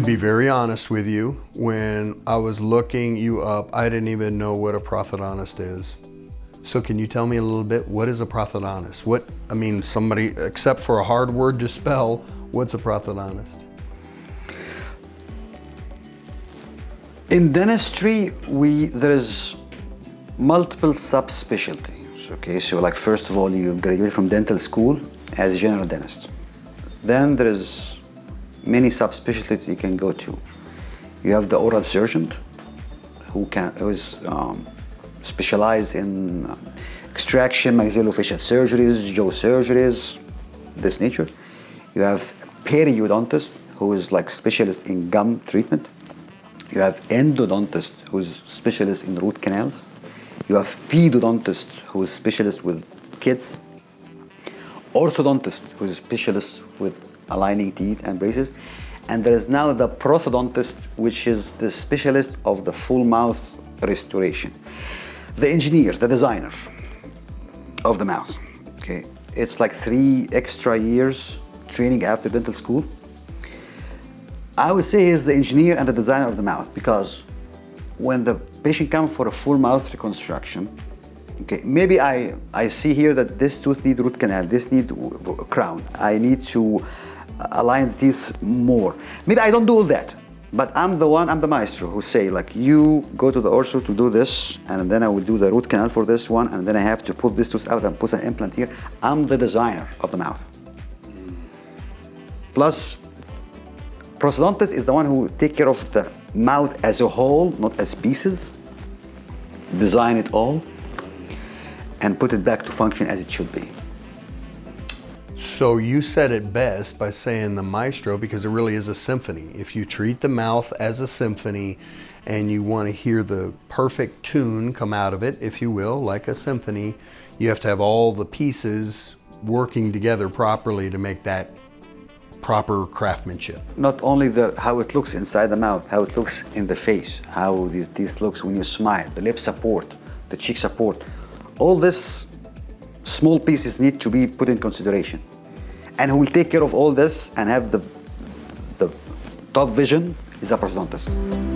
be very honest with you, when I was looking you up, I didn't even know what a prosthodontist is. So can you tell me a little bit, what is a prosthodontist? Somebody, except for a hard word to spell, what's a prosthodontist? In dentistry, there is multiple subspecialties. Okay, so like first of all, you graduate from dental school as a general dentist. Then there is many subspecialties you can go to. You have the oral surgeon, who is specialized in extraction, maxillofacial surgeries, jaw surgeries, this nature. You have periodontist, who is like specialist in gum treatment. You have endodontist, who is specialist in root canals. You have pediadontist, who is specialist with kids. Orthodontist, who is specialist with aligning teeth and braces. And there is now the prosthodontist, which is the specialist of the full mouth restoration. The engineer, the designer of the mouth. Okay, it's like 3 extra years training after dental school. I would say he's the engineer and the designer of the mouth, because when the patient comes for a full mouth reconstruction, okay, maybe I see here that this tooth needs root canal, this needs crown, I need to align the teeth more. Maybe I don't do all that, but I'm the maestro who say, like, you go to the ortho to do this, and then I will do the root canal for this one, and then I have to pull this tooth out and put an implant here. I'm the designer of the mouth. Plus, prosthodontist is the one who take care of the mouth as a whole, not as pieces. Design it all and put it back to function as it should be. So you said it best by saying the maestro, because it really is a symphony. If you treat the mouth as a symphony and you want to hear the perfect tune come out of it, if you will, like a symphony, you have to have all the pieces working together properly to make that proper craftsmanship. Not only how it looks inside the mouth, how it looks in the face, how the teeth looks when you smile, the lip support, the cheek support. All these small pieces need to be put in consideration. And who will take care of all this and have the top vision is a prosthodontist.